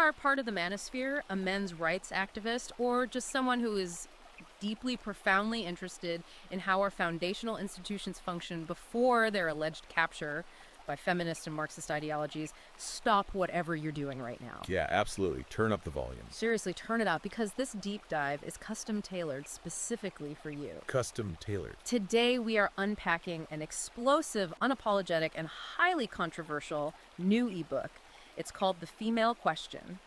are part of the manosphere, a men's rights activist, or just someone who is deeply, profoundly interested in how our foundational institutions function before their alleged capture by feminist and Marxist ideologies, stop whatever you're doing right now. Yeah, absolutely. Turn up the volume. Seriously, turn it up, because this deep dive is custom tailored specifically for you. Custom tailored. Today, we are unpacking an explosive, unapologetic, and highly controversial new ebook. It's called The Female Question: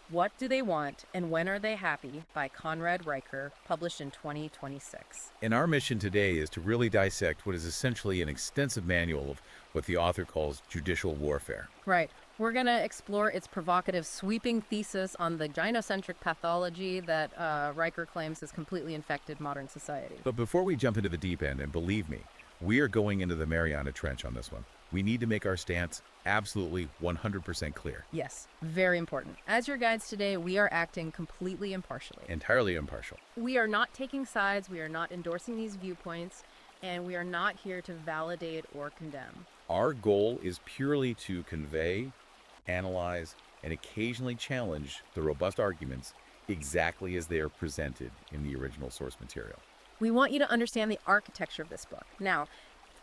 What Do They Want and When Are They Happy? By Conrad Riker, published in 2026. And our mission today is to really dissect what is essentially an extensive manual of what the author calls judicial warfare. Right. We're going to explore its provocative, sweeping thesis on the gynocentric pathology that Riker claims has completely infected modern society. But before we jump into the deep end, and believe me, we are going into the Mariana Trench on this one. We need to make our stance absolutely 100% clear. Yes, very important. As your guides today, we are acting completely impartially. Entirely impartial. We are not taking sides, we are not endorsing these viewpoints, and we are not here to validate or condemn. Our goal is purely to convey, analyze, and occasionally challenge the robust arguments exactly as they are presented in the original source material. We want you to understand the architecture of this book. Now,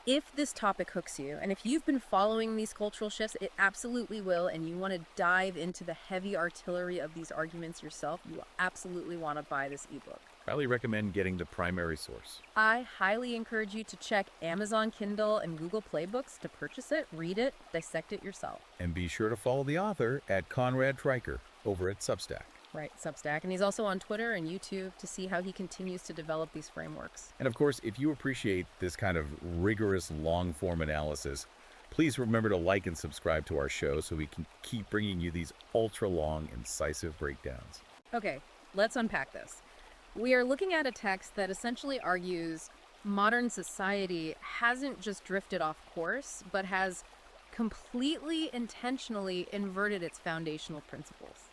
if this topic hooks you, and if you've been following these cultural shifts, it absolutely will, and you want to dive into the heavy artillery of these arguments yourself, you absolutely want to buy this ebook. Highly recommend getting the primary source. I highly encourage you to check Amazon Kindle and Google Play Books to purchase it, read it, dissect it yourself. And be sure to follow the author at Conrad Riker over at Substack. Right, Substack. And he's also on Twitter and YouTube to see how he continues to develop these frameworks. And of course, if you appreciate this kind of rigorous long-form analysis, please remember to like and subscribe to our show so we can keep bringing you these ultra-long, incisive breakdowns. Okay, let's unpack this. We are looking at a text that essentially argues modern society hasn't just drifted off course, but has completely intentionally inverted its foundational principles.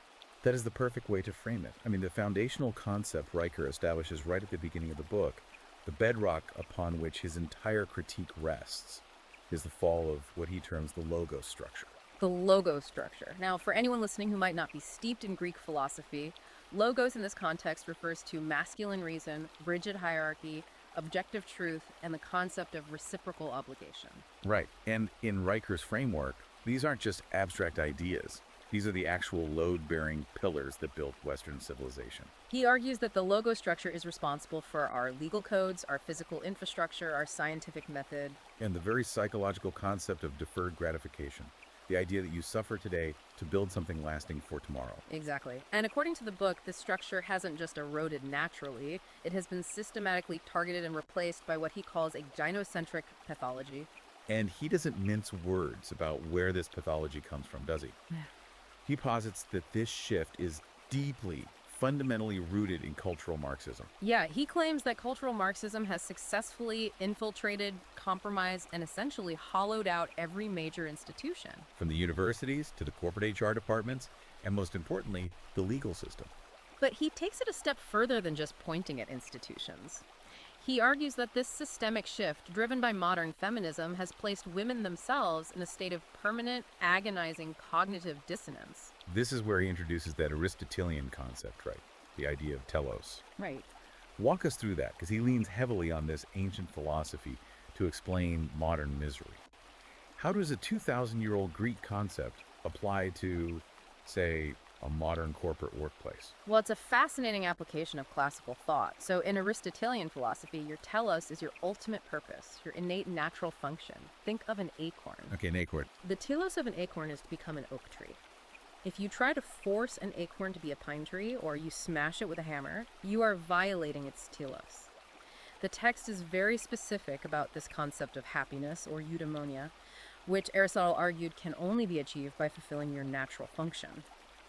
That is the perfect way to frame it. I mean, the foundational concept Riker establishes right at the beginning of the book, the bedrock upon which his entire critique rests, is the fall of what he terms the logos structure. The logos structure. Now, for anyone listening who might not be steeped in Greek philosophy, logos in this context refers to masculine reason, rigid hierarchy, objective truth, and the concept of reciprocal obligation. Right. And in Riker's framework, these aren't just abstract ideas. These are the actual load-bearing pillars that built Western civilization. He argues that the logos structure is responsible for our legal codes, our physical infrastructure, our scientific method, and the very psychological concept of deferred gratification. The idea that you suffer today to build something lasting for tomorrow. Exactly. And according to the book, this structure hasn't just eroded naturally. It has been systematically targeted and replaced by what he calls a gynocentric pathology. And he doesn't mince words about where this pathology comes from, does he? He posits that this shift is deeply, fundamentally rooted in cultural Marxism. Yeah, he claims that cultural Marxism has successfully infiltrated, compromised, and essentially hollowed out every major institution. From the universities to the corporate HR departments, and most importantly, the legal system. But he takes it a step further than just pointing at institutions. He argues that this systemic shift, driven by modern feminism, has placed women themselves in a state of permanent, agonizing cognitive dissonance. This is where he introduces that Aristotelian concept, right? The idea of telos. Right. Walk us through that, because he leans heavily on this ancient philosophy to explain modern misery. How does a 2,000-year-old Greek concept apply to, say, a modern corporate workplace? Well, it's a fascinating application of classical thought. So in Aristotelian philosophy, your telos is your ultimate purpose, your innate natural function. Think of an acorn. Okay, an acorn. The telos of an acorn is to become an oak tree. If you try to force an acorn to be a pine tree, or you smash it with a hammer, you are violating its telos. The text is very specific about this concept of happiness, or eudaimonia, which Aristotle argued can only be achieved by fulfilling your natural function.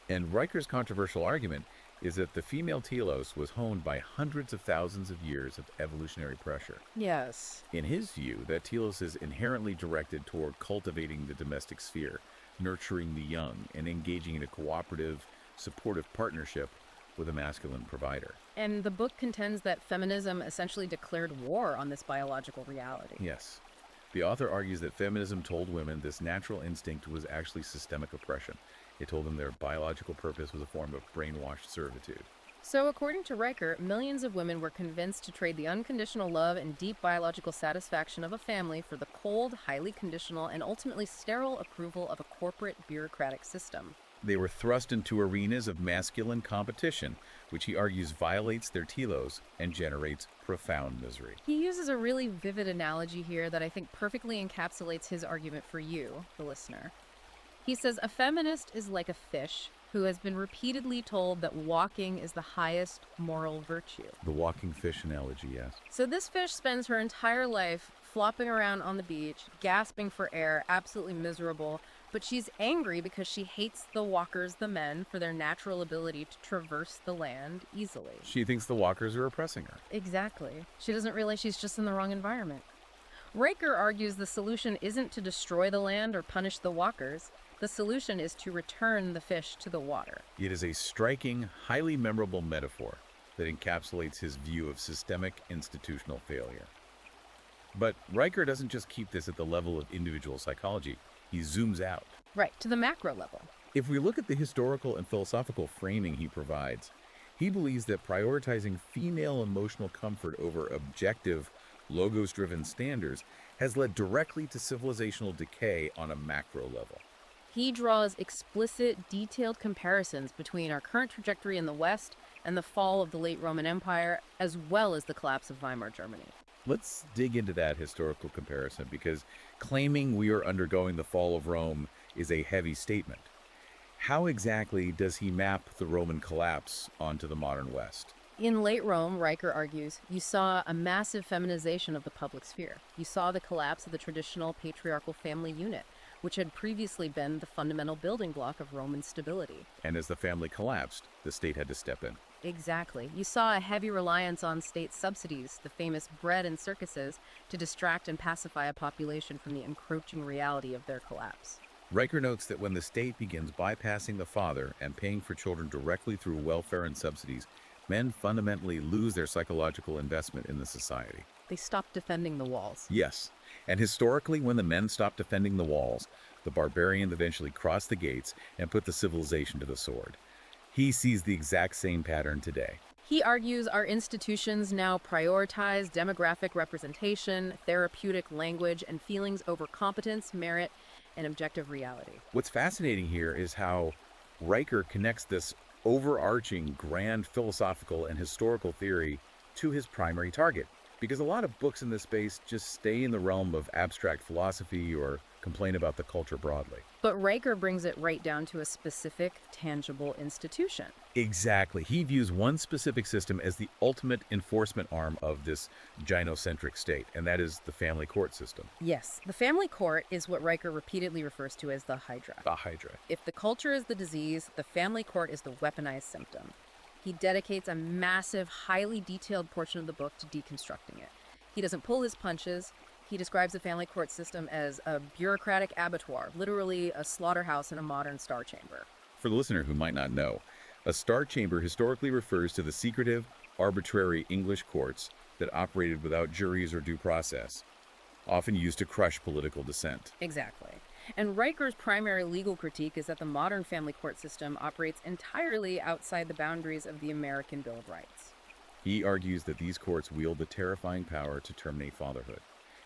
And Riker's controversial argument is that the female telos was honed by hundreds of thousands of years of evolutionary pressure. Yes. In his view, that telos is inherently directed toward cultivating the domestic sphere, nurturing the young, and engaging in a cooperative, supportive partnership with a masculine provider. And the book contends that feminism essentially declared war on this biological reality. Yes. The author argues that feminism told women this natural instinct was actually systemic oppression, It told them their biological purpose was a form of brainwashed servitude. So, according to Riker, millions of women were convinced to trade the unconditional love and deep biological satisfaction of a family for the cold, highly conditional, and ultimately sterile approval of a corporate bureaucratic system. They were thrust into arenas of masculine competition, which he argues violates their telos and generates profound misery. He uses a really vivid analogy here that I think perfectly encapsulates his argument for you, the listener. He says a feminist is like a fish who has been repeatedly told that walking is the highest moral virtue. The walking fish analogy, yes. So this fish spends her entire life flopping around on the beach, gasping for air, absolutely miserable, but she's angry because she hates the walkers, the men, for their natural ability to traverse the land easily. She thinks the walkers are oppressing her. Exactly. She doesn't realize she's just in the wrong environment. Riker argues the solution isn't to destroy the land or punish the walkers. The solution is to return the fish to the water. It is a striking, highly memorable metaphor that encapsulates his view of systemic institutional failure. But Riker doesn't just keep this at the level of individual psychology. He zooms out. Right, to the macro level. If we look at the historical and philosophical framing he provides, he believes that prioritizing female emotional comfort over objective, logos-driven standards has led directly to civilizational decay on a macro level. He draws explicit, detailed comparisons between our current trajectory in the West and the fall of the late Roman Empire, as well as the collapse of Weimar Germany. Let's dig into that historical comparison, because claiming we are undergoing the fall of Rome is a heavy statement. How exactly does he map the Roman collapse onto the modern West? In late Rome, Riker argues, you saw a massive feminization of the public sphere. You saw the collapse of the traditional patriarchal family unit, which had previously been the fundamental building block of Roman stability. And as the family collapsed, the state had to step in. Exactly. You saw a heavy reliance on state subsidies, the famous bread and circuses, to distract and pacify a population from the encroaching reality of their collapse. Riker notes that when the state begins bypassing the father and paying for children directly through welfare and subsidies, men fundamentally lose their psychological investment in the society. They stop defending the walls. Yes, and historically, when the men stopped defending the walls, the barbarians eventually crossed the gates and put the civilization to the sword. He sees the exact same pattern today. He argues our institutions now prioritize demographic representation, therapeutic language, and feelings over competence, merit, and objective reality. What's fascinating here is how Riker connects this overarching grand philosophical and historical theory to his primary target. Because a lot of books in this space just stay in the realm of abstract philosophy or complain about the culture broadly. But Riker brings it right down to a specific, tangible institution. Exactly. He views one specific system as the ultimate enforcement arm of this gynocentric state, and that is the family court system. Yes, the family court is what Riker repeatedly refers to as the Hydra. The Hydra. If the culture is the disease, the family court is the weaponized symptom. He dedicates a massive, highly detailed portion of the book to deconstructing it. He doesn't pull his punches. He describes the family court system as a bureaucratic abattoir, literally a slaughterhouse in a modern star chamber. For the listener who might not know, a star chamber historically refers to the secretive, arbitrary English courts that operated without juries or due process, often used to crush political dissent. Exactly. And Riker's primary legal critique is that the modern family court system operates entirely outside the boundaries of the American Bill of Rights. He argues that these courts wield the terrifying power to terminate fatherhood.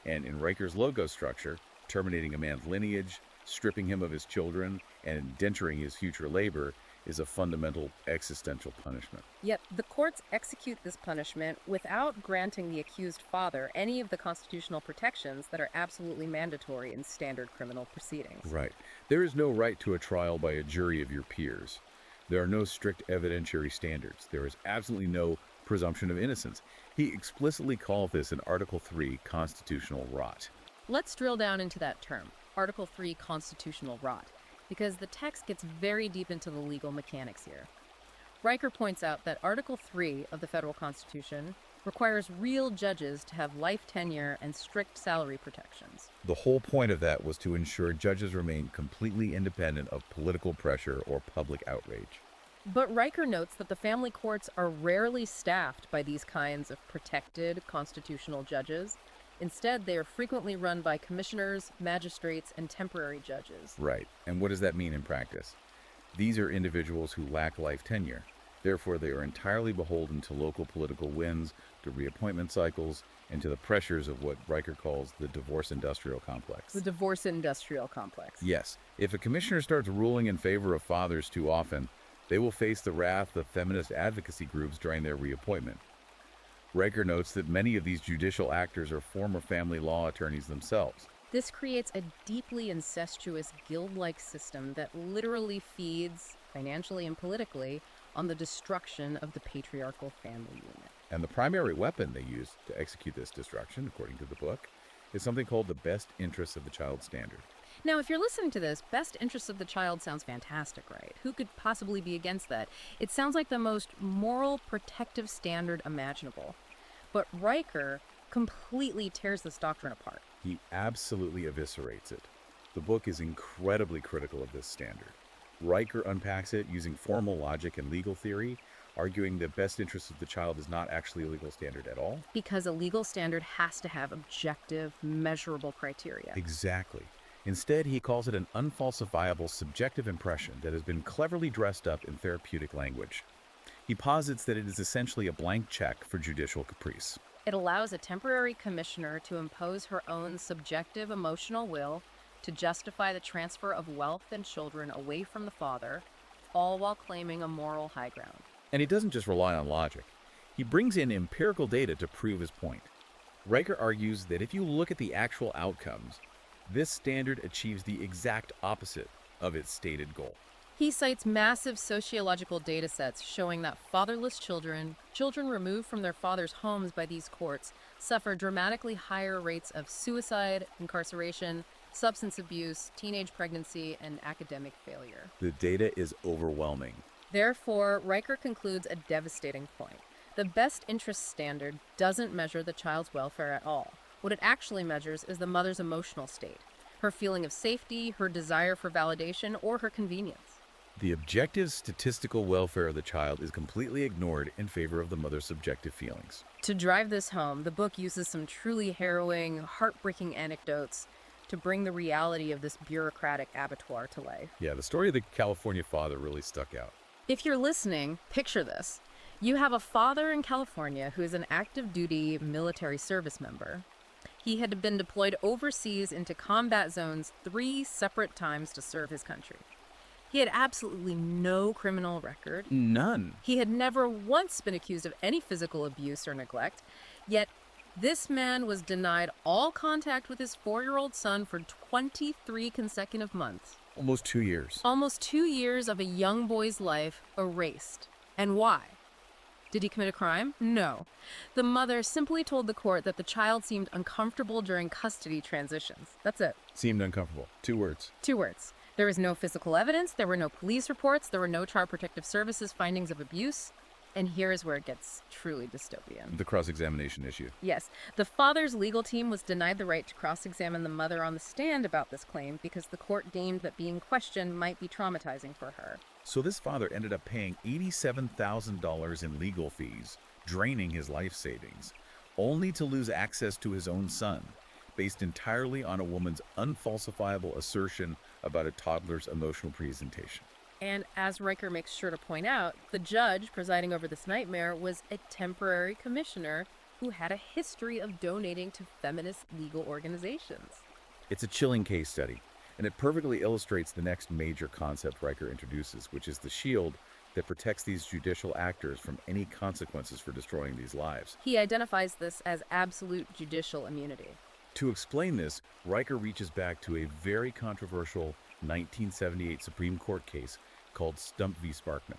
And in Riker's logos structure, terminating a man's lineage, stripping him of his children, and indenturing his future labor is a fundamental existential punishment. Yet the courts execute this punishment without granting the accused father any of the constitutional protections that are absolutely mandatory in standard criminal proceedings. Right. There is no right to a trial by a jury of your peers. There are no strict evidentiary standards. There is absolutely no presumption of innocence. He explicitly called this in Article 3 constitutional rot. Let's drill down into that term, Article 3 constitutional rot, because the text gets very deep into the legal mechanics here. Riker points out that Article 3 of the federal Constitution requires real judges to have life tenure and strict salary protections. The whole point of that was to ensure judges remain completely independent of political pressure or public outrage. But Riker notes that the family courts are rarely staffed by these kinds of protected constitutional judges. Instead, they are frequently run by commissioners, magistrates, and temporary judges. Right. And what does that mean in practice? These are individuals who lack life tenure. Therefore, they are entirely beholden to local political winds, to reappointment cycles, and to the pressures of what Riker calls the divorce industrial complex. The divorce industrial complex. Yes, if a commissioner starts ruling in favor of fathers too often, they will face the wrath of feminist advocacy groups during their reappointment. Riker notes that many of these judicial actors are former family law attorneys themselves. This creates a deeply incestuous guild-like system that literally feeds, financially and politically, on the destruction of the patriarchal family unit. And the primary weapon they use to execute this destruction, according to the book, is something called the best interests of the child standard. Now, if you're listening to this, best interests of the child sounds fantastic, right? Who could possibly be against that? It sounds like the most moral, protective standard imaginable. But Riker completely tears this doctrine apart. He absolutely eviscerates it. The book is incredibly critical of this standard. Riker unpacks it using formal logic and legal theory, arguing that best interests of the child is not actually a legal standard at all. Because a legal standard has to have objective, measurable criteria. Exactly. Instead, he calls it an unfalsifiable subjective impression that has been cleverly dressed up in therapeutic language. He posits that it is essentially a blank check for judicial caprice. It allows a temporary commissioner to impose her own subjective emotional will to justify the transfer of wealth and children away from the father, all while claiming a moral high ground. And he doesn't just rely on logic. He brings in empirical data to prove his point. Riker argues that if you look at the actual outcomes, this standard achieves the exact opposite of its stated goal. He cites massive sociological data sets showing that fatherless children removed from their fathers' homes by these courts, suffer dramatically higher rates of suicide, incarceration, substance abuse, teenage pregnancy, and academic failure. The data is overwhelming. Therefore, Riker concludes a devastating point. The best interest standard doesn't measure the child's welfare at all. What it actually measures is the mother's emotional state, her feeling of safety, her desire for validation, or her convenience. The objective statistical welfare of the child is completely ignored in favor of the mother's subjective feelings. To drive this home, the book uses some truly harrowing, heartbreaking anecdotes to bring the reality of this bureaucratic abattoir to life. Yeah, the story of the California father really stuck out. If you're listening, picture this. You have a father in California who is an active duty military service member. He had been deployed overseas into combat zones 3 separate times to serve his country. He had absolutely no criminal record. None. He had never once been accused of any physical abuse or neglect. Yet, this man was denied all contact with his 4-year-old son for 23 consecutive months. Almost 2 years. Almost 2 years of a young boy's life erased. And why? Did he commit a crime? No. The mother simply told the court that the child seemed uncomfortable during custody transitions. That's it. Seemed uncomfortable. 2 words. 2 words. There was no physical evidence, there were no police reports, there were no Child Protective Services findings of abuse. And here is where it gets truly dystopian. The cross-examination issue. Yes. The father's legal team was denied the right to cross-examine the mother on the stand about this claim because the court deemed that being questioned might be traumatizing for her. So this father ended up paying $87,000 in legal fees, draining his life savings, only to lose access to his own son, based entirely on a woman's unfalsifiable assertion about a toddler's emotional presentation. And as Riker makes sure to point out, the judge presiding over this nightmare was a temporary commissioner who had a history of donating to feminist legal organizations. It's a chilling case study, and it perfectly illustrates the next major concept Riker introduces, which is the shield that protects these judicial actors from any consequences for destroying these lives. He identifies this as absolute judicial immunity. To explain this, Riker reaches back to a very controversial 1978 Supreme Court case called Stump v. Sparkman.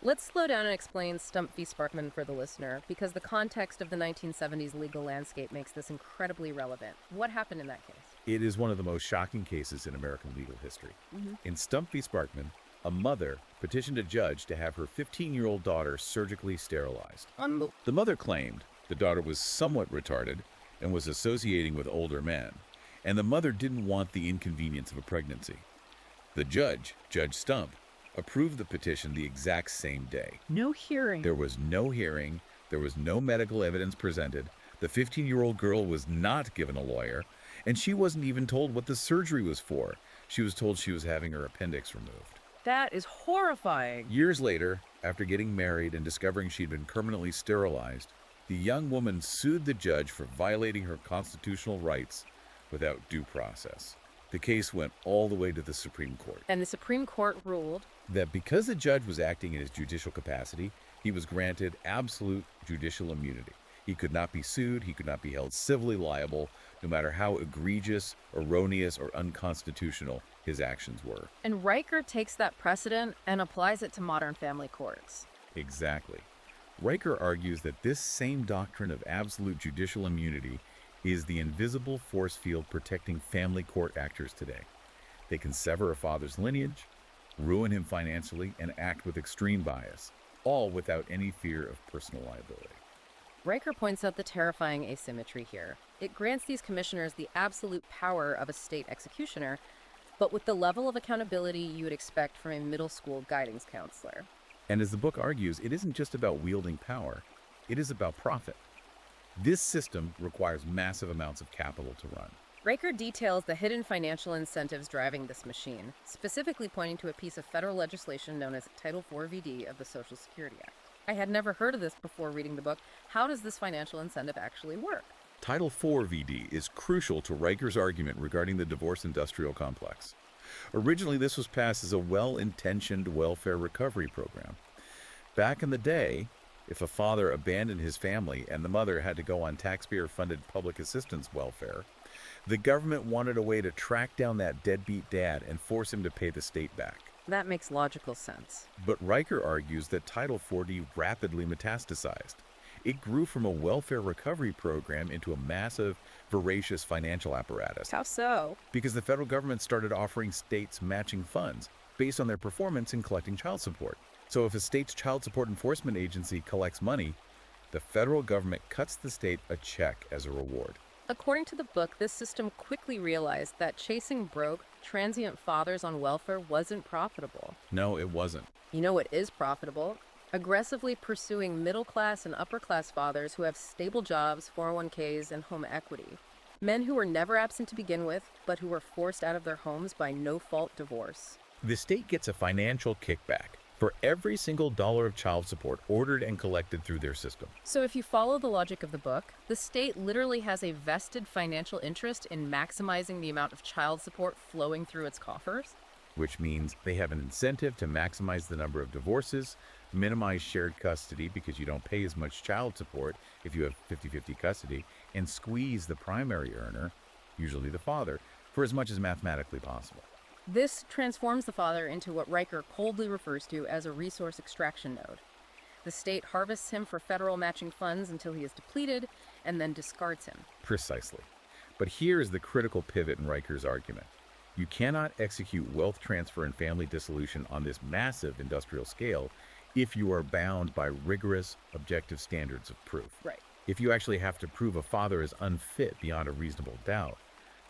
Let's slow down and explain Stump v. Sparkman for the listener, because the context of the 1970s legal landscape makes this incredibly relevant. What happened in that case? It is one of the most shocking cases in American legal history. In Stump v. Sparkman, a mother petitioned a judge to have her 15-year-old daughter surgically sterilized. The mother claimed the daughter was somewhat retarded and was associating with older men, and the mother didn't want the inconvenience of a pregnancy. The judge, Judge Stump, approved the petition the exact same day. No hearing. There was no hearing. There was no medical evidence presented. The 15-year-old girl was not given a lawyer, and she wasn't even told what the surgery was for. She was told she was having her appendix removed. That is horrifying. Years later, after getting married and discovering she'd been permanently sterilized, the young woman sued the judge for violating her constitutional rights without due process. The case went all the way to the Supreme Court. And the Supreme Court ruled That because the judge was acting in his judicial capacity, he was granted absolute judicial immunity. He could not be sued, he could not be held civilly liable, no matter how egregious, erroneous, or unconstitutional his actions were. And Riker takes that precedent and applies it to modern family courts. Exactly. Riker argues that this same doctrine of absolute judicial immunity is the invisible force field protecting family court actors today. They can sever a father's lineage, ruin him financially, and act with extreme bias, all without any fear of personal liability. Riker points out the terrifying asymmetry here. It grants these commissioners the absolute power of a state executioner, but with the level of accountability you would expect from a middle school guidance counselor. And as the book argues, it isn't just about wielding power, it is about profit. This system requires massive amounts of capital to run. Riker details the hidden financial incentives driving this machine, specifically pointing to a piece of federal legislation known as Title IV VD of the Social Security Act. I had never heard of this before reading the book. How does this financial incentive actually work? Title IV VD is crucial to Riker's argument regarding the divorce industrial complex. Originally, this was passed as a well-intentioned welfare recovery program. Back in the day, if a father abandoned his family and the mother had to go on taxpayer-funded public assistance welfare, the government wanted a way to track down that deadbeat dad and force him to pay the state back. That makes logical sense. But Riker argues that Title 40 rapidly metastasized. It grew from a welfare recovery program into a massive, voracious financial apparatus. How so? Because the federal government started offering states matching funds based on their performance in collecting child support. So if a state's child support enforcement agency collects money, the federal government cuts the state a check as a reward. According to the book, this system quickly realized that chasing broke, transient fathers on welfare wasn't profitable. No, it wasn't. You know what is profitable? Aggressively pursuing middle-class and upper-class fathers who have stable jobs, 401ks, and home equity. Men who were never absent to begin with, but who were forced out of their homes by no-fault divorce. The state gets a financial kickback for every single dollar of child support ordered and collected through their system. So if you follow the logic of the book, the state literally has a vested financial interest in maximizing the amount of child support flowing through its coffers. Which means they have an incentive to maximize the number of divorces, minimize shared custody because you don't pay as much child support if you have 50-50 custody, and squeeze the primary earner, usually the father, for as much as mathematically possible. This transforms the father into what Riker coldly refers to as a resource extraction node. The state harvests him for federal matching funds until he is depleted and then discards him. Precisely. But here is the critical pivot in Riker's argument. You cannot execute wealth transfer and family dissolution on this massive industrial scale if you are bound by rigorous, objective standards of proof. Right. If you actually have to prove a father is unfit beyond a reasonable doubt,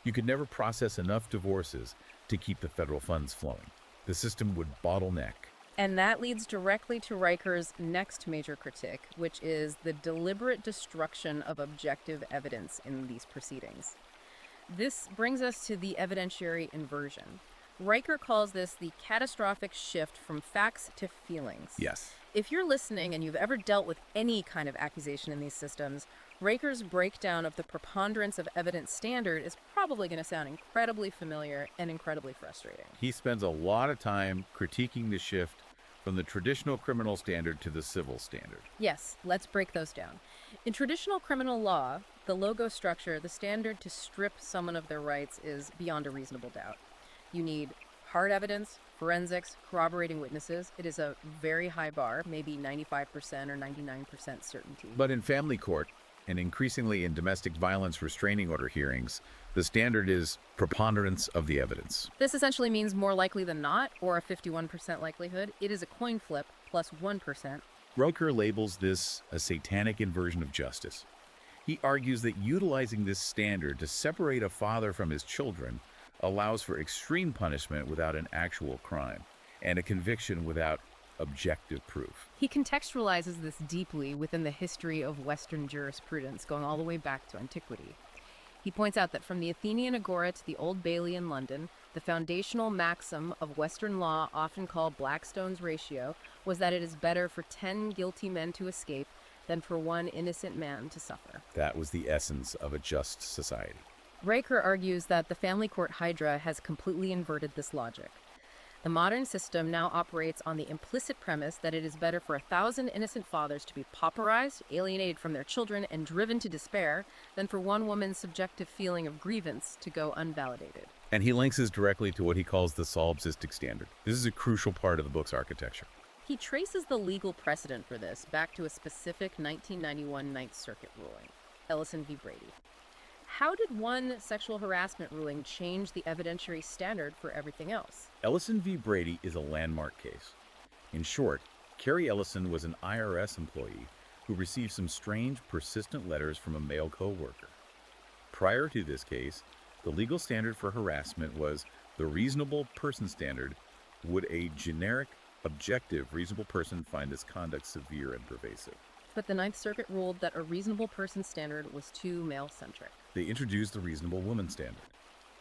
you could never process enough divorces to keep the federal funds flowing. The system would bottleneck. And that leads directly to Riker's next major critique, which is the deliberate destruction of objective evidence in these proceedings. This brings us to the evidentiary inversion. Riker calls this the catastrophic shift from facts to feelings. Yes. If you're listening and you've ever dealt with any kind of accusation in these systems, Riker's breakdown of the preponderance of evidence standard is probably going to sound incredibly familiar and incredibly frustrating. He spends a lot of time critiquing the shift from the traditional criminal standard to the civil standard. Yes, let's break those down. In traditional criminal law, the logo structure, the standard to strip someone of their rights is beyond a reasonable doubt. You need hard evidence, forensics, corroborating witnesses. It is a very high bar, maybe 95% or 99% certainty. But in family court, and increasingly in domestic violence restraining order hearings, the standard is preponderance of the evidence. This essentially means more likely than not, or a 51% likelihood. It is a coin flip plus 1%. Riker labels this a satanic inversion of justice. He argues that utilizing this standard to separate a father from his children allows for extreme punishment without an actual crime, and a conviction without objective proof. He contextualizes this deeply within the history of Western jurisprudence, going all the way back to antiquity. He points out that from the Athenian Agora to the Old Bailey in London, The foundational maxim of Western law, often called Blackstone's ratio, was that it is better for 10 guilty men to escape than for one innocent man to suffer. That was the essence of a just society. Riker argues that the family court hydra has completely inverted this logic. The modern system now operates on the implicit premise that it is better for 1,000 innocent fathers to be pauperized, alienated from their children, and driven to despair than for one woman's subjective feeling of grievance to go unvalidated. And he links this directly to what he calls the solipsistic standard. This is a crucial part of the book's architecture. He traces the legal precedent for this back to a specific 1991 Ninth Circuit ruling, Ellison v. Brady. How did one sexual harassment ruling change the evidentiary standard for everything else? Ellison v. Brady is a landmark case. In short, Carrie Ellison was an IRS employee who received some strange, persistent letters from a male co-worker. Prior to this case, the legal standard for harassment was the reasonable person standard. Would a generic, objective, reasonable person find this conduct severe and pervasive? But the Ninth Circuit ruled that a reasonable person standard was too male-centric. They introduced the reasonable woman standard.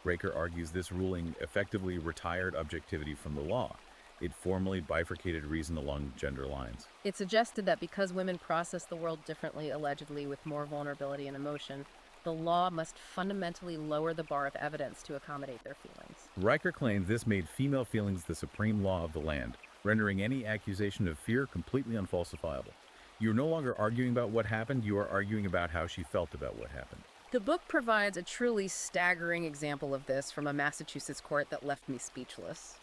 Riker argues this ruling effectively retired objectivity from the law. It formally bifurcated reason along gender lines. It suggested that because women process the world differently, allegedly with more vulnerability and emotion, the law must fundamentally lower the bar of evidence to accommodate their feelings. Riker claims this made female feelings the supreme law of the land, rendering any accusation of fear completely unfalsifiable. You're no longer arguing about what happened, you are arguing about how she felt about what happened. The book provides a truly staggering example of this from a Massachusetts court that left me speechless.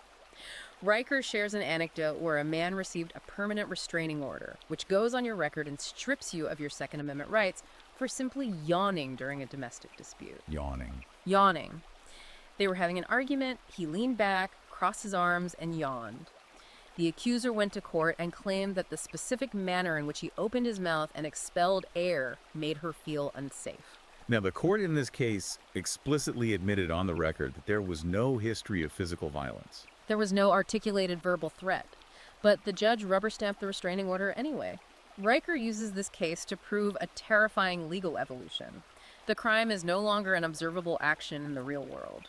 Riker shares an anecdote where a man received a permanent restraining order, which goes on your record and strips you of your Second Amendment rights for simply yawning during a domestic dispute. Yawning. They were having an argument, he leaned back, crossed his arms, and yawned. The accuser went to court and claimed that the specific manner in which he opened his mouth and expelled air made her feel unsafe. Now, the court in this case explicitly admitted on the record that there was no history of physical violence. There was no articulated verbal threat, but the judge rubber-stamped the restraining order anyway. Riker uses this case to prove a terrifying legal evolution. The crime is no longer an observable action in the real world.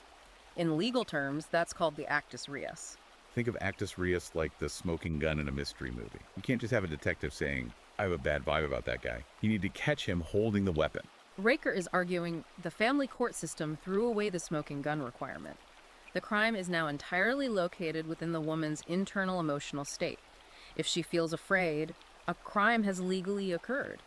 In legal terms, that's called the actus reus. Think of actus reus like the smoking gun in a mystery movie. You can't just have a detective saying, I have a bad vibe about that guy. You need to catch him holding the weapon. Riker is arguing the family court system threw away the smoking gun requirement. The crime is now entirely located within the woman's internal emotional state. If she feels afraid, a crime has legally occurred.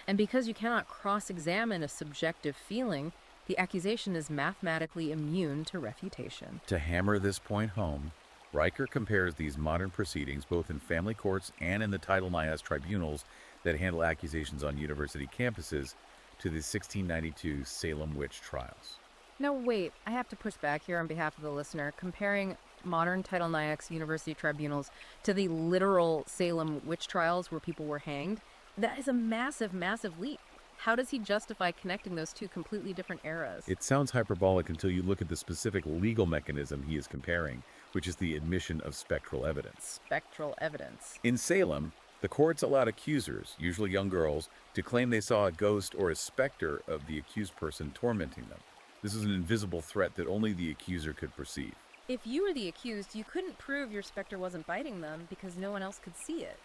And because you cannot cross-examine a subjective feeling, the accusation is mathematically immune to refutation. To hammer this point home, Riker compares these modern proceedings, both in family courts and in the Title IX tribunals that handle accusations on university campuses, to the 1692 Salem witch trials. Now wait, I have to push back here on behalf of the listener. Comparing modern Title IX university tribunals to the literal Salem witch trials where people were hanged, that is a massive, massive leap. How does he justify connecting those two completely different eras? It sounds hyperbolic until you look at the specific legal mechanism he is comparing, which is the admission of spectral evidence. Spectral evidence. In Salem, the courts allowed accusers, usually young girls, to claim they saw a ghost or a specter of the accused person tormenting them. This is an invisible threat that only the accuser could perceive. If you were the accused, you couldn't prove your specter wasn't biting them because no one else could see it.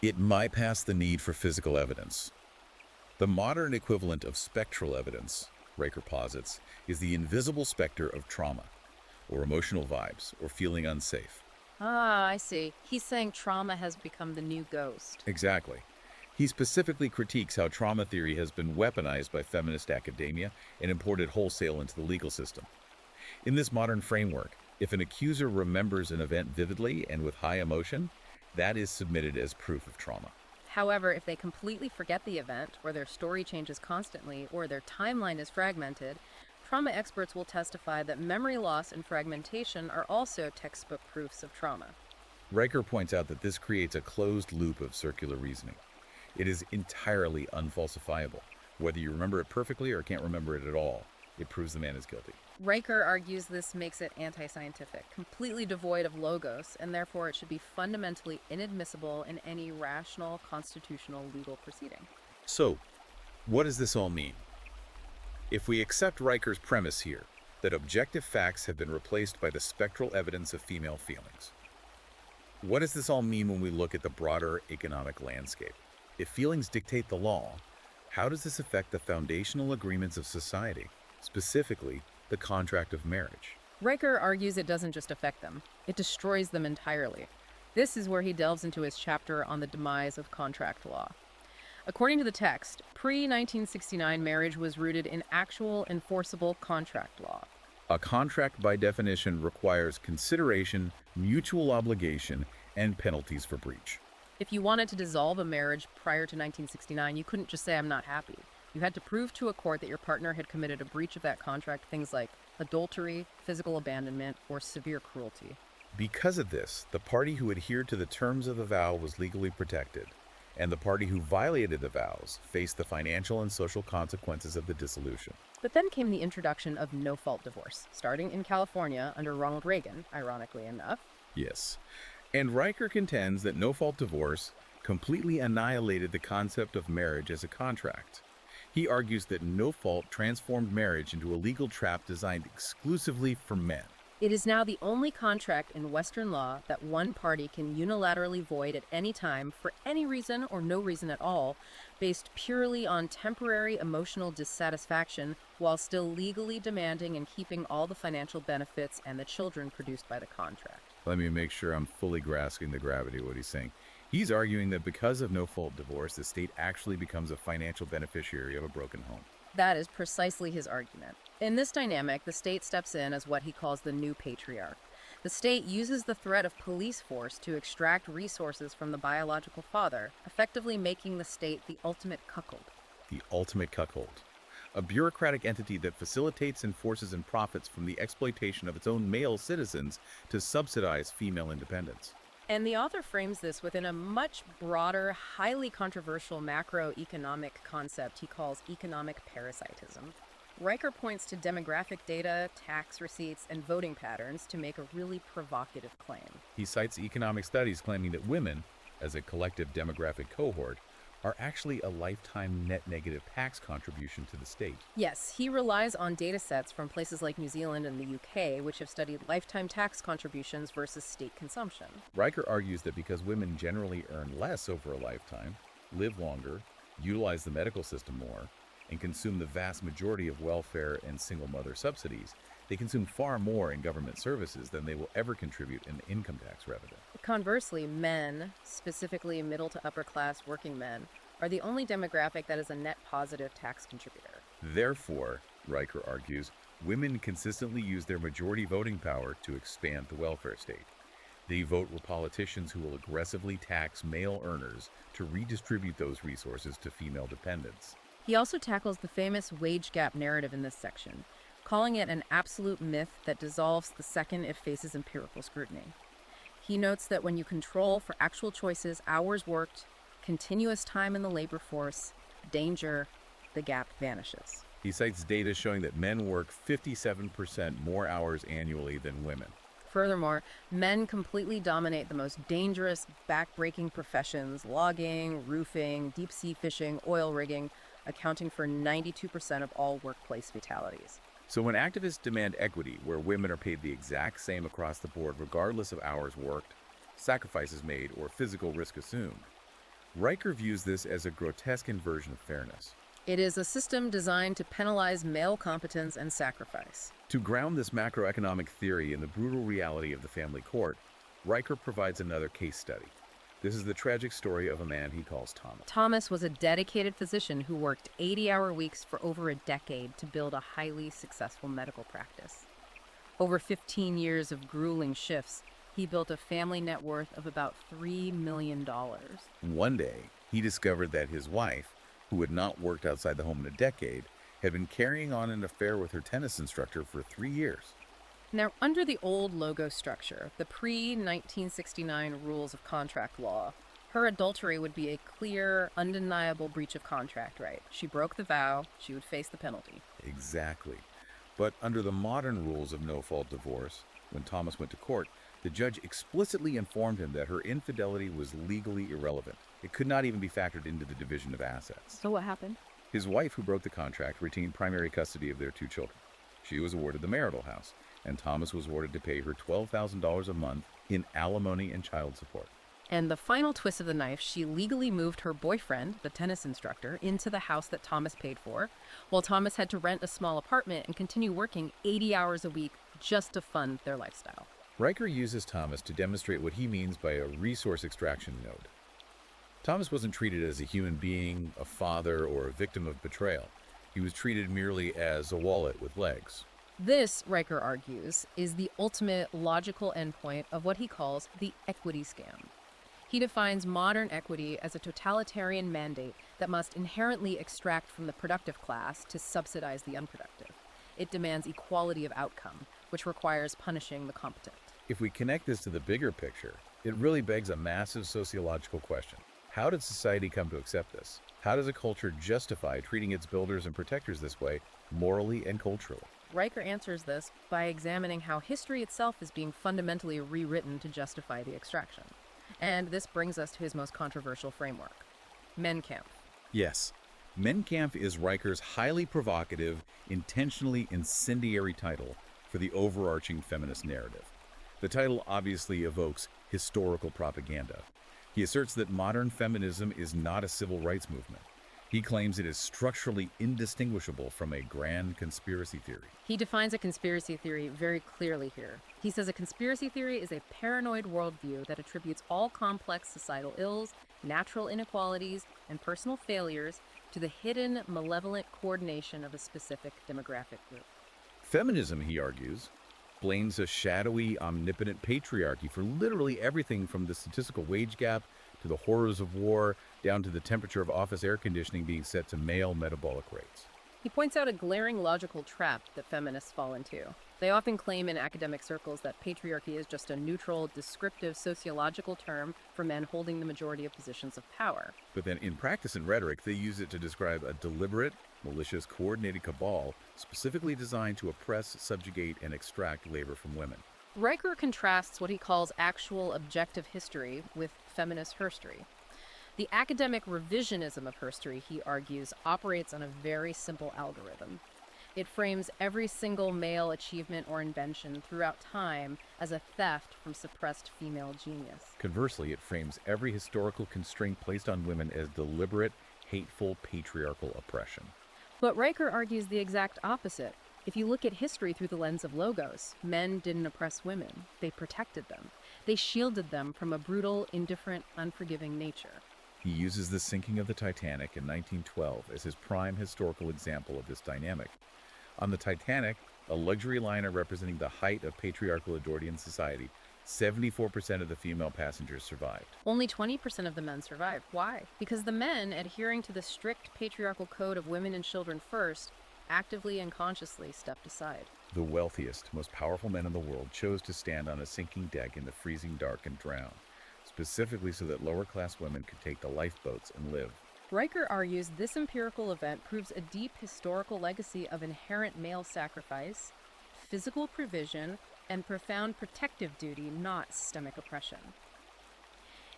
It bypassed the need for physical evidence. The modern equivalent of spectral evidence, Riker posits, is the invisible specter of trauma, or emotional vibes, or feeling unsafe. Ah, I see. He's saying trauma has become the new ghost. Exactly. He specifically critiques how trauma theory has been weaponized by feminist academia and imported wholesale into the legal system. In this modern framework, if an accuser remembers an event vividly and with high emotion, that is submitted as proof of trauma. However, if they completely forget the event, or their story changes constantly, or their timeline is fragmented, trauma experts will testify that memory loss and fragmentation are also textbook proofs of trauma. Riker points out that this creates a closed loop of circular reasoning. It is entirely unfalsifiable. Whether you remember it perfectly or can't remember it at all, it proves the man is guilty. Riker argues this makes it anti-scientific, completely devoid of logos, and therefore it should be fundamentally inadmissible in any rational, constitutional, legal proceeding. So, what does this all mean? If we accept Riker's premise here, that objective facts have been replaced by the spectral evidence of female feelings. What does this all mean when we look at the broader economic landscape? If feelings dictate the law, how does this affect the foundational agreements of society, specifically the contract of marriage? Riker argues it doesn't just affect them, it destroys them entirely. This is where he delves into his chapter on the demise of contract law. According to the text, pre-1969 marriage was rooted in actual enforceable contract law. A contract, by definition, requires consideration, mutual obligation, and penalties for breach. If you wanted to dissolve a marriage prior to 1969, you couldn't just say, "I'm not happy." You had to prove to a court that your partner had committed a breach of that contract, things like adultery, physical abandonment, or severe cruelty. Because of this, the party who adhered to the terms of the vow was legally protected, and the party who violated the vows faced the financial and social consequences of the dissolution. But then came the introduction of no-fault divorce, starting in California under Ronald Reagan, ironically enough. Yes. And Riker contends that no-fault divorce completely annihilated the concept of marriage as a contract. He argues that no-fault transformed marriage into a legal trap designed exclusively for men. It is now the only contract in Western law that one party can unilaterally void at any time for any reason or no reason at all, based purely on temporary emotional dissatisfaction, while still legally demanding and keeping all the financial benefits and the children produced by the contract. Let me make sure I'm fully grasping the gravity of what he's saying. He's arguing that because of no-fault divorce, the state actually becomes a financial beneficiary of a broken home. That is precisely his argument. In this dynamic, the state steps in as what he calls the new patriarch. The state uses the threat of police force to extract resources from the biological father, effectively making the state the ultimate cuckold. The ultimate cuckold. A bureaucratic entity that facilitates, enforces, and profits from the exploitation of its own male citizens to subsidize female independence. And the author frames this within a much broader, highly controversial macroeconomic concept he calls economic parasitism. Riker points to demographic data, tax receipts, and voting patterns to make a really provocative claim. He cites economic studies claiming that women, as a collective demographic cohort, are actually a lifetime net negative tax contribution to the state. Yes, he relies on data sets from places like New Zealand and the UK, which have studied lifetime tax contributions versus state consumption. Riker argues that because women generally earn less over a lifetime, live longer, utilize the medical system more, and consume the vast majority of welfare and single mother subsidies, they consume far more in government services than they will ever contribute in income tax revenue. Conversely, men, specifically middle to upper class working men, are the only demographic that is a net positive tax contributor. Therefore, Riker argues, women consistently use their majority voting power to expand the welfare state. They vote with politicians who will aggressively tax male earners to redistribute those resources to female dependents. He also tackles the famous wage gap narrative in this section, calling it an absolute myth that dissolves the second it faces empirical scrutiny. He notes that when you control for actual choices, hours worked, continuous time in the labor force, danger, the gap vanishes. He cites data showing that men work 57% more hours annually than women. Furthermore, men completely dominate the most dangerous, back-breaking professions: logging, roofing, deep-sea fishing, oil rigging, accounting for 92% of all workplace fatalities. So when activists demand equity, where women are paid the exact same across the board regardless of hours worked, sacrifices made, or physical risk assumed, Riker views this as a grotesque inversion of fairness. It is a system designed to penalize male competence and sacrifice. To ground this macroeconomic theory in the brutal reality of the family court, Riker provides another case study. This is the tragic story of a man he calls Thomas. Thomas was a dedicated physician who worked 80-hour weeks for over a decade to build a highly successful medical practice. Over 15 years of grueling shifts, he built a family net worth of about $3 million. One day, he discovered that his wife, who had not worked outside the home in a decade, had been carrying on an affair with her tennis instructor for 3 years. Now, under the old logo structure, the pre-1969 rules of contract law, her adultery would be a clear, undeniable breach of contract right. She broke the vow, she would face the penalty. Exactly. But under the modern rules of no-fault divorce, when Thomas went to court, the judge explicitly informed him that her infidelity was legally irrelevant. It could not even be factored into the division of assets. So what happened? His wife, who broke the contract, retained primary custody of their 2 children. She was awarded the marital house, and Thomas was ordered to pay her $12,000 a month in alimony and child support. And the final twist of the knife, she legally moved her boyfriend, the tennis instructor, into the house that Thomas paid for, while Thomas had to rent a small apartment and continue working 80 hours a week just to fund their lifestyle. Riker uses Thomas to demonstrate what he means by a resource extraction node. Thomas wasn't treated as a human being, a father, or a victim of betrayal. He was treated merely as a wallet with legs. This, Riker argues, is the ultimate logical endpoint of what he calls the equity scam. He defines modern equity as a totalitarian mandate that must inherently extract from the productive class to subsidize the unproductive. It demands equality of outcome, which requires punishing the competent. If we connect this to the bigger picture, it really begs a massive sociological question. How did society come to accept this? How does a culture justify treating its builders and protectors this way, morally and culturally? Riker answers this by examining how history itself is being fundamentally rewritten to justify the extraction. And this brings us to his most controversial framework, Mein Kampf. Yes, Mein Kampf is Riker's highly provocative, intentionally incendiary title for the overarching feminist narrative. The title obviously evokes historical propaganda. He asserts that modern feminism is not a civil rights movement. He claims it is structurally indistinguishable from a grand conspiracy theory. He defines a conspiracy theory very clearly here. He says a conspiracy theory is a paranoid worldview that attributes all complex societal ills, natural inequalities, and personal failures to the hidden, malevolent coordination of a specific demographic group. Feminism, he argues, blames a shadowy, omnipotent patriarchy for literally everything from the statistical wage gap to the horrors of war, down to the temperature of office air conditioning being set to male metabolic rates. He points out a glaring logical trap that feminists fall into. They often claim in academic circles that patriarchy is just a neutral, descriptive sociological term for men holding the majority of positions of power. But then in practice and rhetoric, they use it to describe a deliberate, malicious, coordinated cabal specifically designed to oppress, subjugate, and extract labor from women. Riker contrasts what he calls actual objective history with feminist herstory. The academic revisionism of herstory, he argues, operates on a very simple algorithm. It frames every single male achievement or invention throughout time as a theft from suppressed female genius. Conversely, it frames every historical constraint placed on women as deliberate, hateful, patriarchal oppression. But Riker argues the exact opposite. If you look at history through the lens of logos, men didn't oppress women. They protected them. They shielded them from a brutal, indifferent, unforgiving nature. He uses the sinking of the Titanic in 1912 as his prime historical example of this dynamic. On the Titanic, a luxury liner representing the height of patriarchal Edwardian society, 74% of the female passengers survived. Only 20% of the men survived. Why? Because the men, adhering to the strict patriarchal code of women and children first, actively and consciously stepped aside. The wealthiest, most powerful men in the world chose to stand on a sinking deck in the freezing dark and drown, specifically so that lower-class women could take the lifeboats and live. Riker argues this empirical event proves a deep historical legacy of inherent male sacrifice, physical provision, and profound protective duty, not systemic oppression.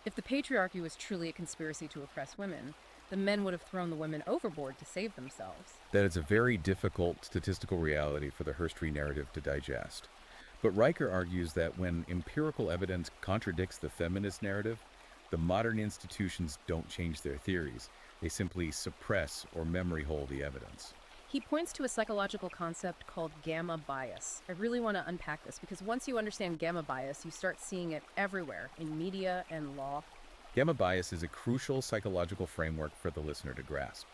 If the patriarchy was truly a conspiracy to oppress women, the men would have thrown the women overboard to save themselves. That is a very difficult statistical reality for the herstory narrative to digest. But Riker argues that when empirical evidence contradicts the feminist narrative, the modern institutions don't change their theories. They simply suppress or memory hole the evidence. He points to a psychological concept called gamma bias. I really want to unpack this because once you understand gamma bias, you start seeing it everywhere in media and law. Gamma bias is a crucial psychological framework for the listener to grasp.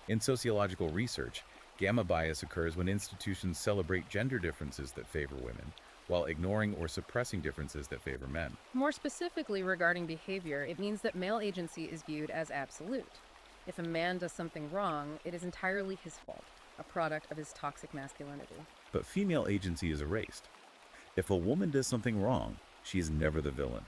In sociological research, gamma bias occurs when institutions celebrate gender differences that favor women, while ignoring or suppressing differences that favor men. More specifically regarding behavior, it means that male agency is viewed as absolute. If a man does something wrong, it is entirely his fault, a product of his toxic masculinity. But female agency is erased. If a woman does something wrong, she is never the villain.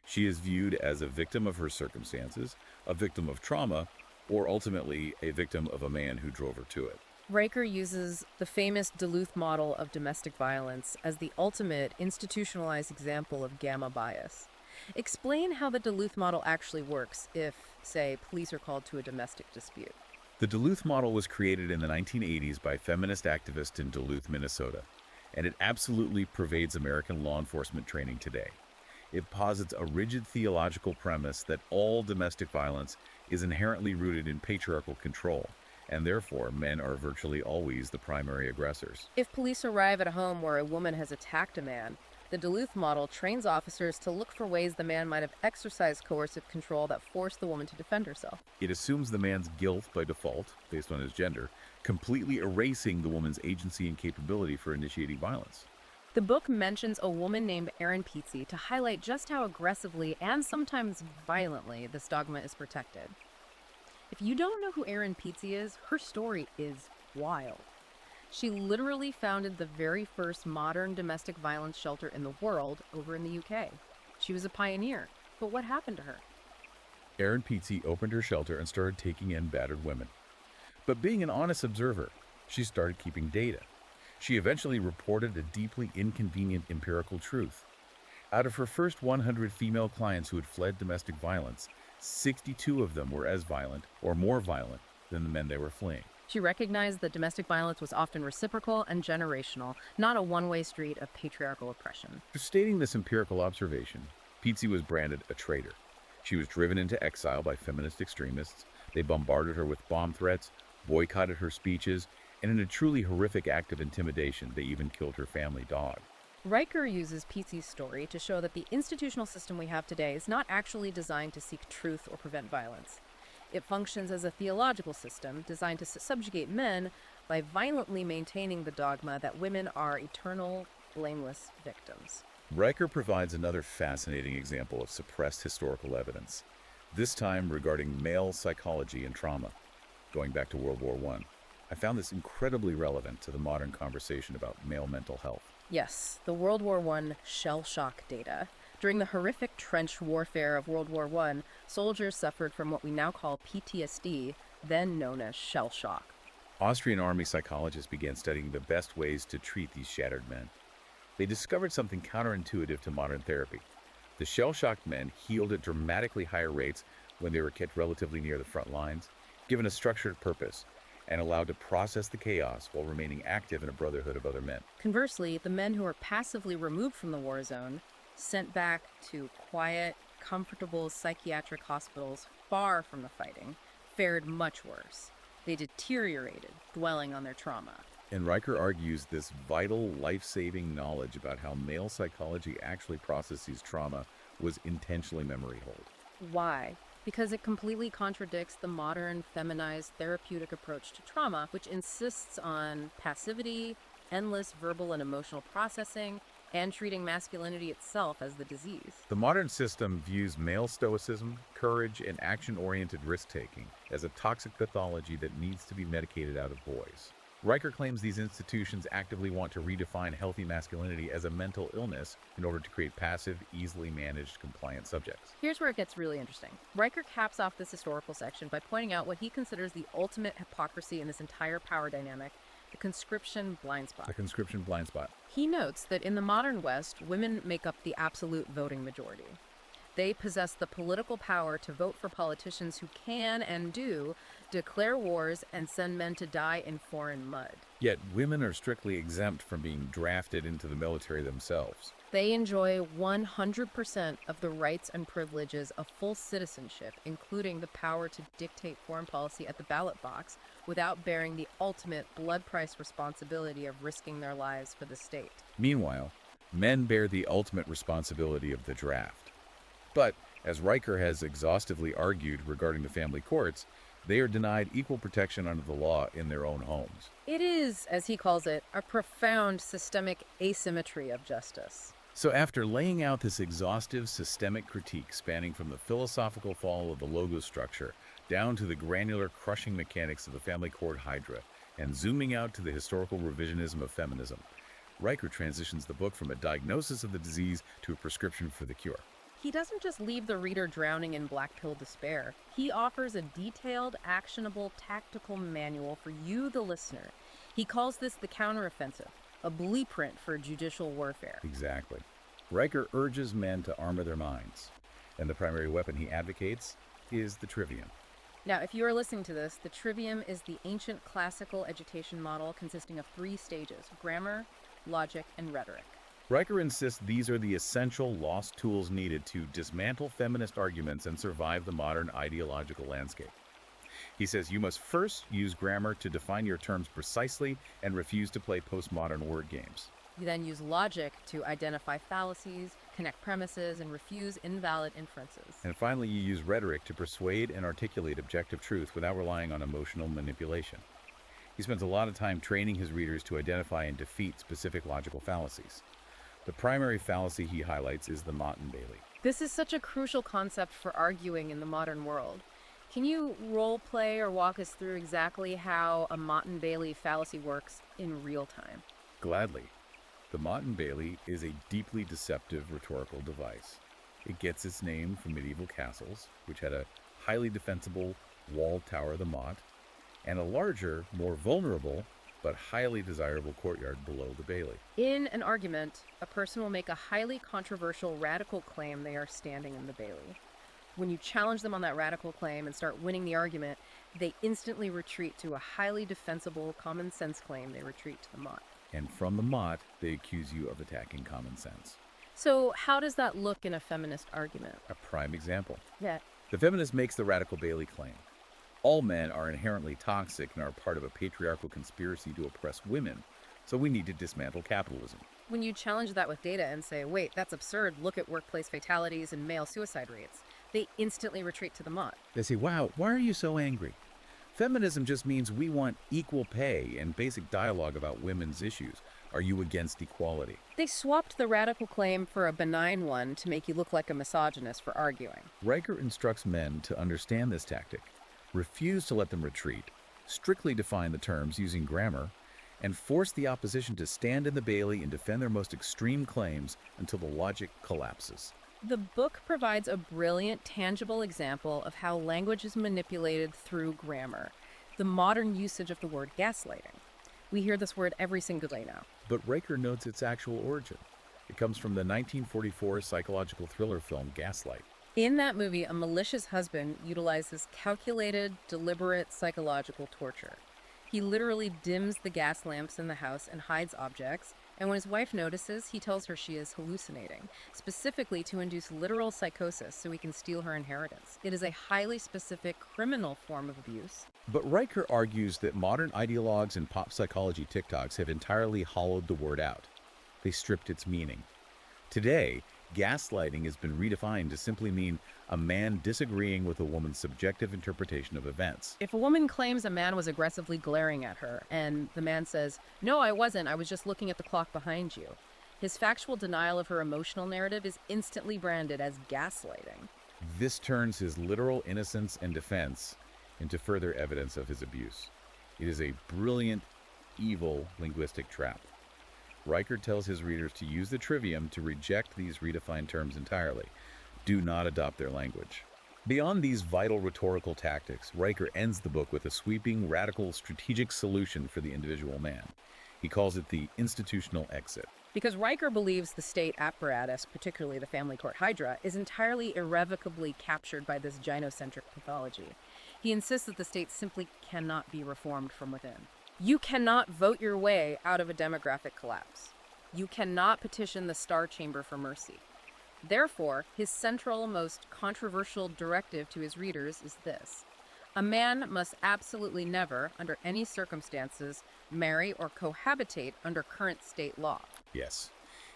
She is viewed as a victim of her circumstances, a victim of trauma, or ultimately a victim of a man who drove her to it. Riker uses the famous Duluth model of domestic violence as the ultimate institutionalized example of gamma bias. Explain how the Duluth model actually works if, say, police are called to a domestic dispute. The Duluth model was created in the 1980s by feminist activists in Duluth, Minnesota, and it absolutely pervades American law enforcement training today. It posits a rigid theological premise that all domestic violence is inherently rooted in patriarchal control, and therefore men are virtually always the primary aggressors. If police arrive at a home where a woman has attacked a man, the Duluth model trains officers to look for ways the man might have exercised coercive control that forced the woman to defend herself. It assumes the man's guilt by default, based on his gender, completely erasing the woman's agency and capability for initiating violence. The book mentions a woman named Erin Peetsy to highlight just how aggressively and sometimes violently this dogma is protected. If you don't know who Erin Peetsy is, her story is wild. She literally founded the very first modern domestic violence shelter in the world over in the UK. She was a pioneer, but what happened to her? Erin Peetsy opened her shelter and started taking in battered women. But being an honest observer, she started keeping data. She eventually reported a deeply inconvenient empirical truth. Out of her first 100 female clients who had fled domestic violence, 62 of them were as violent or more violent than the men they were fleeing. She recognized that domestic violence was often reciprocal and generational, not a one-way street of patriarchal oppression. For stating this empirical observation, Peetsy was branded a traitor. She was driven into exile by feminist extremists. They bombarded her with bomb threats, boycotted her speeches, and in a truly horrific act of intimidation, they even killed her family dog. Riker uses Peetsy's story to show that the institutional system we have today is not actually designed to seek truth or prevent violence. It functions as a theological system designed to subjugate men by violently maintaining the dogma that women are eternal, blameless victims. Riker provides another fascinating example of suppressed historical evidence, this time regarding male psychology and trauma. Going back to World War I found this incredibly relevant to the modern conversation about male mental health. Yes, the World War I shell shock data. During the horrific trench warfare of World War I, soldiers suffered from what we now call PTSD, then known as shell shock. Austrian army psychologists began studying the best ways to treat these shattered men. They discovered something counterintuitive to modern therapy. The shell-shocked men healed at dramatically higher rates when they were kept relatively near the front lines, given a structured purpose, and allowed to process the chaos while remaining active in a brotherhood of other men. Conversely, the men who were passively removed from the war zone, sent back to quiet, comfortable psychiatric hospitals far from the fighting, fared much worse. They deteriorated, dwelling on their trauma. And Riker argues this vital, life-saving knowledge about how male psychology actually processes trauma was intentionally memory-holed. Why? Because it completely contradicts the modern, feminized, therapeutic approach to trauma, which insists on passivity, endless verbal and emotional processing, and treating masculinity itself as the disease. The modern system views male stoicism, courage, and action-oriented risk-taking as a toxic pathology that needs to be medicated out of boys. Riker claims these institutions actively want to redefine healthy masculinity as a mental illness in order to create passive, easily managed, compliant subjects. Here's where it gets really interesting. Riker caps off this historical section by pointing out what he considers the ultimate hypocrisy in this entire power dynamic, the conscription blind spot. The conscription blind spot. He notes that in the modern West, women make up the absolute voting majority. They possess the political power to vote for politicians who can and do declare wars and send men to die in foreign mud. Yet women are strictly exempt from being drafted into the military themselves. They enjoy 100% of the rights and privileges of full citizenship, including the power to dictate foreign policy at the ballot box without bearing the ultimate blood-price responsibility of risking their lives for the state. Meanwhile, men bear the ultimate responsibility of the draft. But, as Riker has exhaustively argued regarding the family courts, they are denied equal protection under the law in their own homes. It is, as he calls it, a profound systemic asymmetry of justice. So after laying out this exhaustive systemic critique spanning from the philosophical fall of the logos structure down to the granular crushing mechanics of the family court hydra, and zooming out to the historical revisionism of feminism, Riker transitions the book from a diagnosis of the disease to a prescription for the cure. He doesn't just leave the reader drowning in black pill despair. He offers a detailed, actionable, tactical manual for you, the listener. He calls this the counteroffensive, a blueprint for judicial warfare. Exactly. Riker urges men to armor their minds, and the primary weapon he advocates is the Trivium. Now, if you are listening to this, the Trivium is the ancient classical education model consisting of 3 stages: grammar, logic, and rhetoric. Riker insists these are the essential lost tools needed to dismantle feminist arguments and survive the modern ideological landscape. He says you must first use grammar to define your terms precisely and refuse to play postmodern word games. You then use logic to identify fallacies, connect premises, and refuse invalid inferences. And finally, you use rhetoric to persuade and articulate objective truth without relying on emotional manipulation. He spends a lot of time training his readers to identify and defeat specific logical fallacies. The primary fallacy he highlights is the Motte-and-Bailey. This is such a crucial concept for arguing in the modern world. Can you role play or walk us through exactly how a Motte-and-Bailey fallacy works in real time? Gladly. The Motte-and-Bailey is a deeply deceptive rhetorical device. It gets its name from medieval castles, which had a highly defensible walled tower, the motte, and a larger, more vulnerable, but highly desirable courtyard below the bailey. In an argument, a person will make a highly controversial radical claim they are standing in the bailey. When you challenge them on that radical claim and start winning the argument, they instantly retreat to a highly defensible common sense claim. They retreat to the motte. And from the motte, they accuse you of attacking common sense. So how does that look in a feminist argument? A prime example. Yeah. The feminist makes the radical Bailey claim. All men are inherently toxic and are part of a patriarchal conspiracy to oppress women, so we need to dismantle capitalism. When you challenge that with data and say, wait, that's absurd, look at workplace fatalities and male suicide rates, they instantly retreat to the motte. They say, wow, why are you so angry? Feminism just means we want equal pay and basic dialogue about women's issues. Are you against equality? They swapped the radical claim for a benign one to make you look like a misogynist for arguing. Riker instructs men to understand this tactic, refuse to let them retreat, strictly define the terms using grammar, and force the opposition to stand in the bailey and defend their most extreme claims until the logic collapses. The book provides a brilliant, tangible example of how language is manipulated through grammar, the modern usage of the word gaslighting. We hear this word every single day now. But Riker notes its actual origin. It comes from the 1944 psychological thriller film Gaslight. In that movie, a malicious husband utilizes calculated, deliberate psychological torture. He literally dims the gas lamps in the house and hides objects, and when his wife notices, he tells her she is hallucinating, specifically to induce literal psychosis so he can steal her inheritance. It is a highly specific criminal form of abuse. But Riker argues that modern ideologues and pop psychology TikToks have entirely hollowed the word out. They stripped its meaning. Today, gaslighting has been redefined to simply mean a man disagreeing with a woman's subjective interpretation of events. If a woman claims a man was aggressively glaring at her, and the man says, "No, I wasn't, I was just looking at the clock behind you," his factual denial of her emotional narrative is instantly branded as gaslighting. This turns his literal innocence and defense into further evidence of his abuse. It is a brilliant, evil linguistic trap. Riker tells his readers to use the Trivium to reject these redefined terms entirely. Do not adopt their language. Beyond these vital rhetorical tactics, Riker ends the book with a sweeping, radical, strategic solution for the individual man. He calls it the institutional exit. Because Riker believes the state apparatus, particularly the family court hydra, is entirely irrevocably captured by this gynocentric pathology. He insists that the state simply cannot be reformed from within. You cannot vote your way out of a demographic collapse. You cannot petition the Star Chamber for mercy. Therefore, his central, most controversial directive to his readers is this: a man must absolutely never, under any circumstances, marry or cohabitate under current state law. Yes.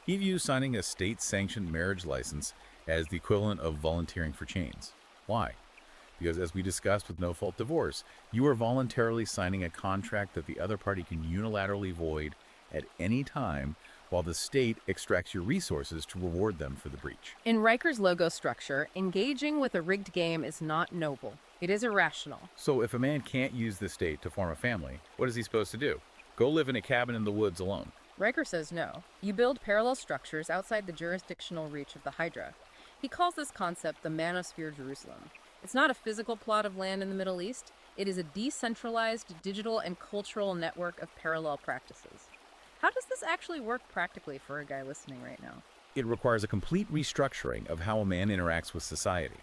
He views signing a state-sanctioned marriage license as the equivalent of volunteering for chains. Why? Because as we discussed with no-fault divorce, you are voluntarily signing a contract that the other party can unilaterally void at any time while the state extracts your resources to reward them for the breach. In Riker's logo structure, engaging with a rigged game is not noble. It is irrational. So if a man can't use the state to form a family, what is he supposed to do? Go live in a cabin in the woods alone? Riker says no. You build parallel structures outside the jurisdictional reach of the Hydra. He calls this concept the Manosphere Jerusalem. It's not a physical plot of land in the Middle East. It is a decentralized digital and cultural network of parallel practices. How does this actually work practically for a guy listening right now? It requires a complete restructuring of how a man interacts with society.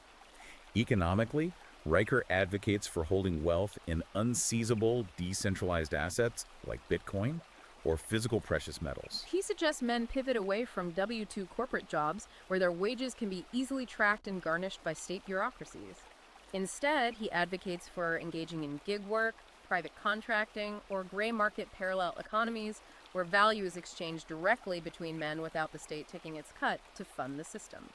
Economically, Riker advocates for holding wealth in unseizable, decentralized assets like Bitcoin or physical precious metals. He suggests men pivot away from W-2 corporate jobs where their wages can be easily tracked and garnished by state bureaucracies. Instead, he advocates for engaging in gig work, private contracting, or gray market parallel economies where value is exchanged directly between men without the state taking its cut to fund the system.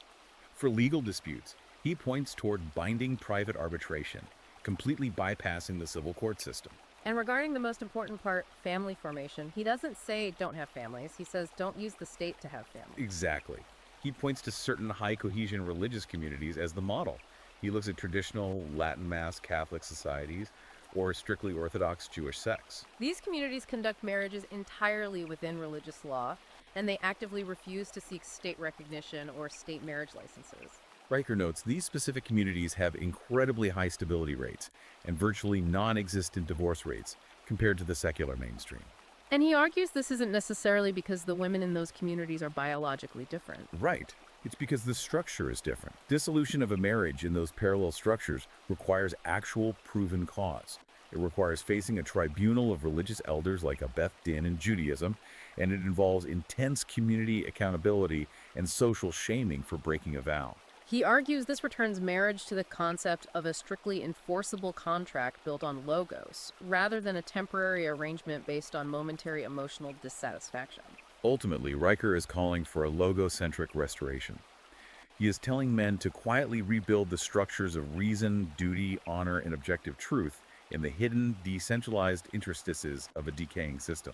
For legal disputes, he points toward binding private arbitration, completely bypassing the civil court system. And regarding the most important part, family formation, he doesn't say don't have families. He says don't use the state to have families. Exactly. He points to certain high-cohesion religious communities as the model. He looks at traditional Latin Mass Catholic societies or strictly Orthodox Jewish sects. These communities conduct marriages entirely within religious law, and they actively refuse to seek state recognition or state marriage licenses. Riker notes these specific communities have incredibly high stability rates and virtually non-existent divorce rates compared to the secular mainstream. And he argues this isn't necessarily because the women in those communities are biologically different. Right. It's because the structure is different. Dissolution of a marriage in those parallel structures requires actual proven cause. It requires facing a tribunal of religious elders like a Beth Din in Judaism, and it involves intense community accountability and social shaming for breaking a vow. He argues this returns marriage to the concept of a strictly enforceable contract built on logos, rather than a temporary arrangement based on momentary emotional dissatisfaction. Ultimately, Riker is calling for a logocentric restoration. He is telling men to quietly rebuild the structures of reason, duty, honor, and objective truth in the hidden, decentralized interstices of a decaying system.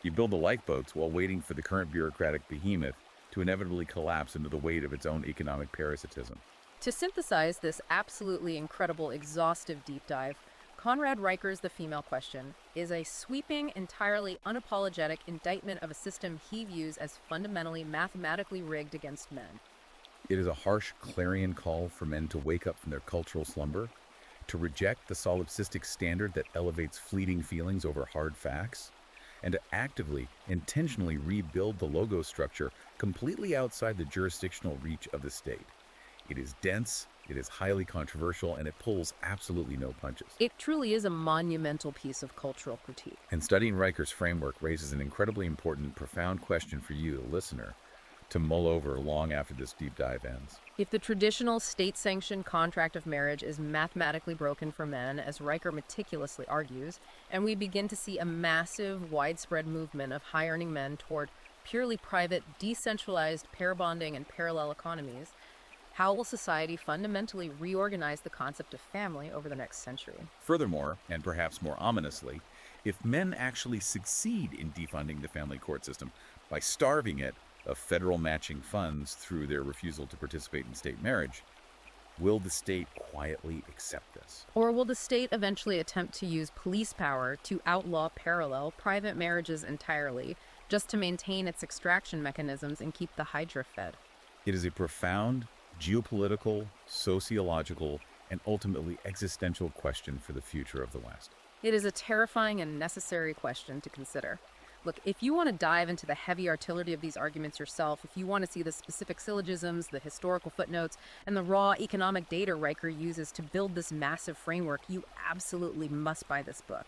You build the lifeboats while waiting for the current bureaucratic behemoth to inevitably collapse under the weight of its own economic parasitism. To synthesize this absolutely incredible, exhaustive deep dive, Conrad Riker's The Female Question is a sweeping, entirely unapologetic indictment of a system he views as fundamentally mathematically rigged against men. It is a harsh clarion call for men to wake up from their cultural slumber, to reject the solipsistic standard that elevates fleeting feelings over hard facts, and to actively, intentionally rebuild the logo structure completely outside the jurisdictional reach of the state. It is dense, it is highly controversial, and it pulls absolutely no punches. It truly is a monumental piece of cultural critique. And studying Riker's framework raises an incredibly important, profound question for you, the listener, to mull over long after this deep dive ends. If the traditional state-sanctioned contract of marriage is mathematically broken for men, as Riker meticulously argues, and we begin to see a massive, widespread movement of high-earning men toward purely private, decentralized pair bonding and parallel economies, how will society fundamentally reorganize the concept of family over the next century? Furthermore, and perhaps more ominously, if men actually succeed in defunding the family court system by starving it of federal matching funds through their refusal to participate in state marriage, will the state quietly accept this? Or will the state eventually attempt to use police power to outlaw parallel private marriages entirely, just to maintain its extraction mechanisms and keep the Hydra fed? It is a profound geopolitical, sociological, and ultimately existential question for the future of the West. It is a terrifying and necessary question to consider. Look, if you want to dive into the heavy artillery of these arguments yourself, if you want to see the specific syllogisms, the historical footnotes, and the raw economic data Riker uses to build this massive framework, you absolutely must buy this book.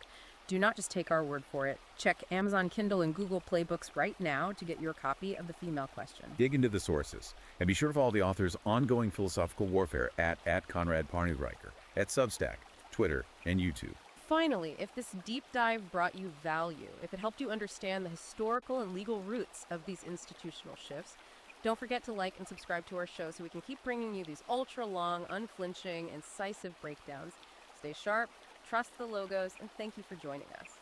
Do not just take our word for it. Check Amazon Kindle and Google Play Books right now to get your copy of The Female Question. Dig into the sources, and be sure to follow the author's ongoing philosophical warfare at Conrad Riker, at Substack, Twitter, and YouTube. Finally, if this deep dive brought you value, if it helped you understand the historical and legal roots of these institutional shifts, don't forget to like and subscribe to our show so we can keep bringing you these ultra-long, unflinching, incisive breakdowns. Stay sharp, trust the logos, and thank you for joining us.